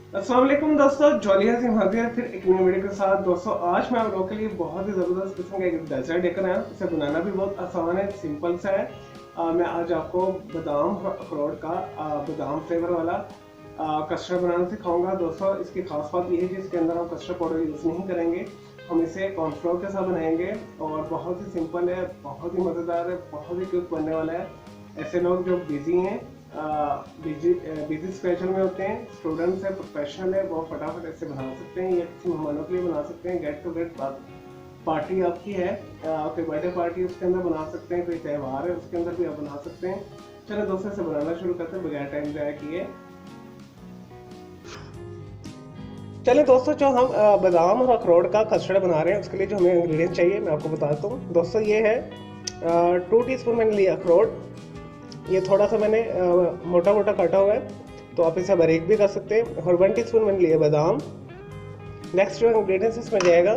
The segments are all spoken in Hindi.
अस्सलाम वालेकुम दोस्तों, जॉलिया सिंह हाजिर है फिर एक नई वीडियो के साथ। दोस्तों आज मैं आप लोगों के लिए बहुत ही ज़बरदस्त किस्म का एक डेजर्ट लेकर आया हूं। इसे बनाना भी बहुत आसान है, सिंपल सा है। मैं आज आपको बादाम और अखरोट का बादाम फ्लेवर वाला कस्टर्ड बनाना सिखाऊंगा। दोस्तों इसकी खास बात यह है कि इसके अंदर हम कस्टर्ड पाउडर यूज़ नहीं करेंगे, हम इसे कॉर्नफ्लोर के साथ बनाएंगे और बहुत ही सिंपल है, बहुत ही मज़ेदार है, बहुत ही क्विक बनने वाला है। ऐसे लोग जो बिजी हैं, बिजी स्केड्यूल में होते हैं, स्टूडेंट्स है, प्रोफेशनल है, वो फटाफट ऐसे बना सकते हैं या किसी मेहमानों के लिए बना सकते हैं। गेट टू गेट पार्टी आपकी है, कोई बर्थडे पार्टी उसके अंदर बना सकते हैं, कोई त्यौहार है उसके अंदर भी आप बना सकते हैं। चलो दोस्तों से बनाना शुरू करते हैं बगैर टाइम ज़ाया किए। चलिए दोस्तों, जो हम बादाम और अखरोट का कस्टर्ड बना रहे हैं उसके लिए जो हमें इंग्रेडिएंट चाहिए मैं आपको बताता हूँ। दोस्तों ये है 2 टीस्पून मैंने लिया अखरोट। ये थोड़ा सा मैंने मोटा मोटा काटा हुआ है, तो आप इसे बारीक भी कर सकते हैं। और 1 टीस्पून मैंने लिया बादाम। नेक्स्ट जो इंग्रेडिएंट्स इसमें जाएगा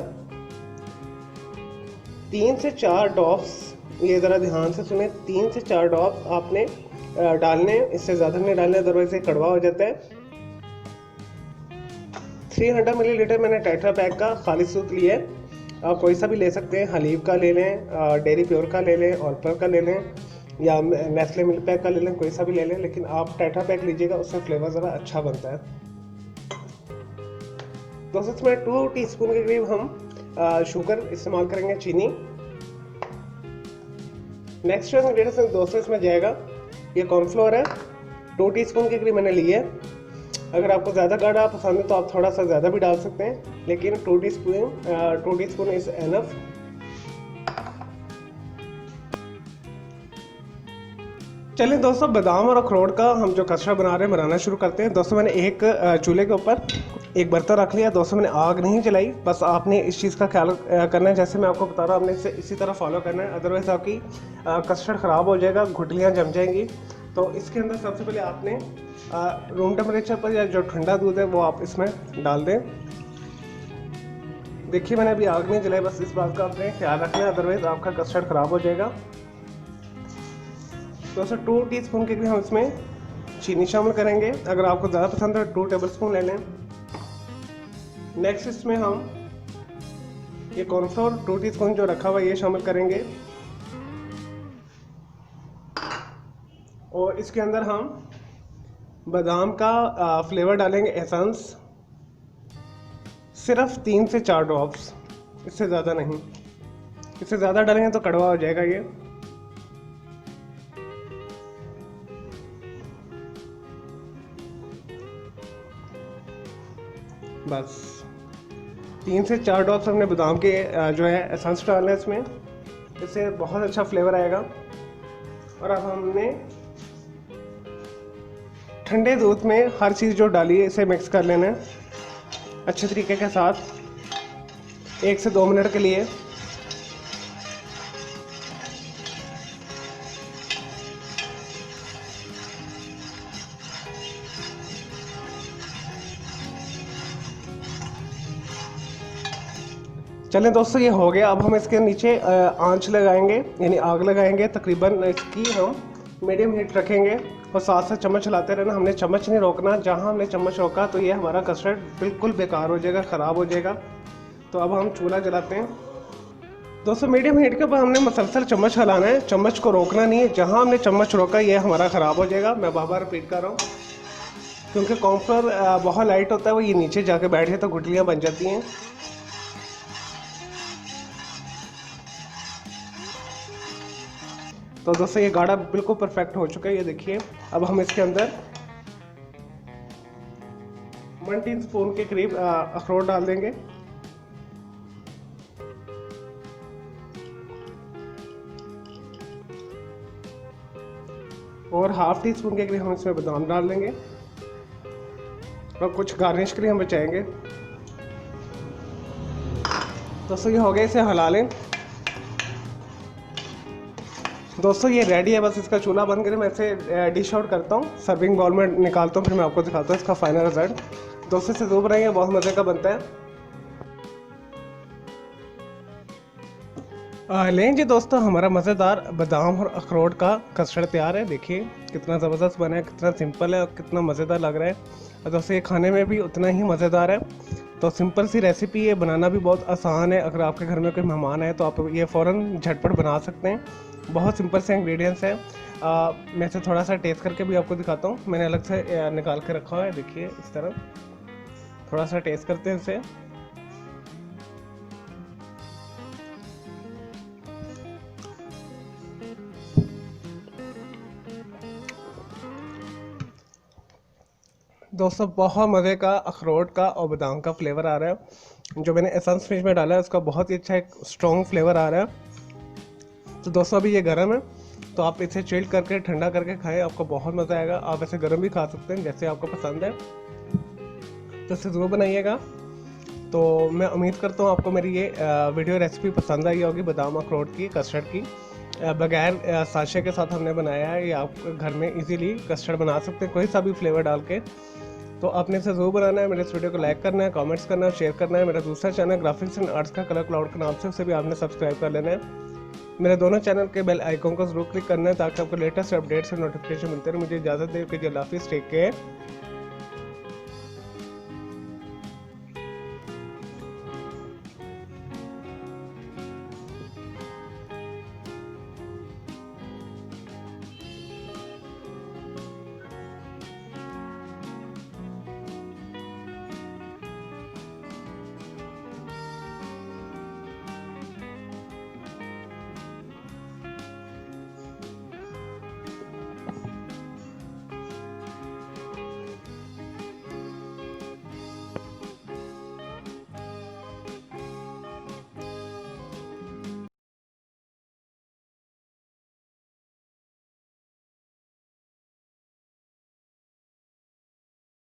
3 से 4 ड्रॉप्स, ये ज़रा ध्यान से सुने, 3 से 4 ड्रॉप्स आपने डालने हैं, इससे ज़्यादा नहीं डालने, अदरवाइज ये कड़वा हो जाता है। 300 मिलीलीटर मैंने टेट्रा पैक का खालिस दूध लिया है, आप कोई सा भी ले सकते हैं, हलीब का ले लें, डेयरी प्योर का ले लें, ऑल्पर का ले लें या नेस्ले मिल्क पैक का ले लें, कोई सा भी ले लें, लेकिन आप टेट्रा पैक लीजिएगा, उससे फ्लेवर ज़रा अच्छा बनता है। दोस्तों इसमें 2 टीस्पून के करीब हम शुगर इस्तेमाल करेंगे, चीनी। नेक्स्ट जो इंग्रेडिएंट्स दोस्तों इसमें जाएगा, ये कॉर्नफ्लोर है, 2 टीस्पून के करीब मैंने लिए है। अगर आपको ज़्यादा गाढ़ा पसंद है तो आप थोड़ा सा ज़्यादा भी डाल सकते हैं, लेकिन 2 टीस्पून इज़ एनफ। चलिए दोस्तों, बादाम और अखरोट का हम जो कस्टर्ड बना रहे हैं बनाना शुरू करते हैं। दोस्तों मैंने एक चूल्हे के ऊपर एक बर्तन रख लिया। दोस्तों मैंने आग नहीं जलाई, बस आपने इस चीज़ का ख्याल करना है, जैसे मैं आपको बता रहा हूँ आपने इसे इसी तरह फॉलो करना है, अदरवाइज़ आपकी कस्टर्ड ख़राब हो जाएगा, गुठलियाँ जम जाएंगी। तो इसके अंदर सबसे पहले आपने रूम टेम्परेचर पर या जो ठंडा दूध है वो आप इसमें डाल दें। देखिए मैंने अभी आग नहीं जलाई, बस इस बात का आपने ख्याल रखना है, अदरवाइज़ आपका कस्टर्ड ख़राब हो जाएगा। दोस्तों 2 टीस्पून के लिए हम इसमें चीनी शामिल करेंगे, अगर आपको ज़्यादा पसंद है 2 टेबलस्पून ले लें। नेक्स्ट इसमें हम ये कॉर्नफ्लोर 2 टीस्पून जो रखा हुआ है ये शामिल करेंगे, और इसके अंदर हम बादाम का फ्लेवर डालेंगे, एसेंस, सिर्फ 3 से 4 ड्रॉप्स, इससे ज़्यादा नहीं। इससे ज़्यादा डालेंगे तो कड़वा हो जाएगा ये। बस 3 से 4 ड्रॉप्स हमने बादाम के जो है एसेंस डालना है इसमें, इससे बहुत अच्छा फ्लेवर आएगा। और अब हमने ठंडे दूध में हर चीज़ जो डाली है इसे मिक्स कर लेना है अच्छे तरीके के साथ, 1 से 2 मिनट के लिए। चलें दोस्तों, ये हो गया। अब हम इसके नीचे आंच लगाएंगे, यानी आग लगाएंगे, तकरीबन इसकी हम मीडियम हीट रखेंगे और साथ साथ चम्मच चलाते रहना। हमने चम्मच नहीं रोकना, जहाँ हमने चम्मच रोका तो ये हमारा कस्टर्ड बिल्कुल बेकार हो जाएगा, ख़राब हो जाएगा। तो अब हम चूल्हा जलाते हैं। दोस्तों मीडियम हीट के ऊपर हमने मसलसल चम्मच हिलाना है, चम्मच को रोकना नहीं है, जहाँ हमने चम्मच रोका ये हमारा ख़राब हो जाएगा। मैं बार बार रिपीट कर रहा हूँ, क्योंकि कॉर्नफ्लोर बहुत लाइट होता है, वो ये नीचे जाके बैठे तो गुठलियाँ बन जाती हैं। तो दोस्तों ये गाढ़ा बिल्कुल परफेक्ट हो चुका है, ये देखिए। अब हम इसके अंदर 1 टीस्पून के करीब अखरोट डाल देंगे, और ½ टीस्पून के करीब हम इसमें बादाम डाल देंगे, और कुछ गार्निश के लिए हम बचाएंगे। दोस्तों ये हो गया, इसे हिला लें। दोस्तों ये रेडी है, बस इसका चूल्हा बंद करें। मैं इसे डिश आउट करता हूँ, सर्विंग बाउल में निकालता हूँ, फिर मैं आपको दिखाता हूँ इसका फाइनल रिजल्ट। दोस्तों इसे ज़रूर बनाइए, बहुत मज़े का बनता है। लें जी दोस्तों, हमारा मज़ेदार बादाम और अखरोट का कस्टर्ड तैयार है। देखिए कितना ज़बरदस्त बना है, कितना सिंपल है और कितना मज़ेदार लग रहा है। और दोस्तों ये खाने में भी उतना ही मज़ेदार है। तो सिंपल सी रेसिपी है, बनाना भी बहुत आसान है। अगर आपके घर में कोई मेहमान है तो आप ये फ़ौरन झटपट बना सकते हैं। बहुत सिंपल से इंग्रेडिएंट्स हैं। मैं इसे थोड़ा सा टेस्ट करके भी आपको दिखाता हूँ। मैंने अलग से निकाल के रखा हुआ है, देखिए इस तरह। थोड़ा सा टेस्ट करते हैं इसे। दोस्तों बहुत मज़े का अखरोट का और बादाम का फ्लेवर आ रहा है। जो मैंने एसेंस फ्रिज में डाला है उसका बहुत ही अच्छा एक स्ट्रॉन्ग फ्लेवर आ रहा है। तो दोस्तों अभी ये गर्म है, तो आप इसे चिल्ड करके ठंडा करके खाएं, आपको बहुत मज़ा आएगा। आप इसे गर्म भी खा सकते हैं जैसे आपको पसंद है, तो इसे ज़रूर बनाइएगा। तो मैं उम्मीद करता हूँ आपको मेरी ये वीडियो रेसिपी पसंद आई होगी, बादाम अखरोट की कस्टर्ड की। बगैर साशे के साथ हमने बनाया है। ये आप घर में इजीली कस्टर्ड बना सकते हैं कोई सा भी फ्लेवर डाल के। तो आपने इसे ज़रूर बनाना है। मेरे इस वीडियो को लाइक करना है, कमेंट्स करना है, शेयर करना है। मेरा दूसरा चैनल ग्राफिक्स एंड आर्ट्स का कलर क्लाउड के नाम से, उसे भी आपने सब्सक्राइब कर लेना है। मेरे दोनों चैनल के बेल आइकन को जरूर क्लिक करना है ताकि आपको लेटेस्ट अपडेट्स और नोटिफिकेशन मिलते रहे। मुझे इजाज़त दे, कि अल्लाह हाफिज़, टेक केयर।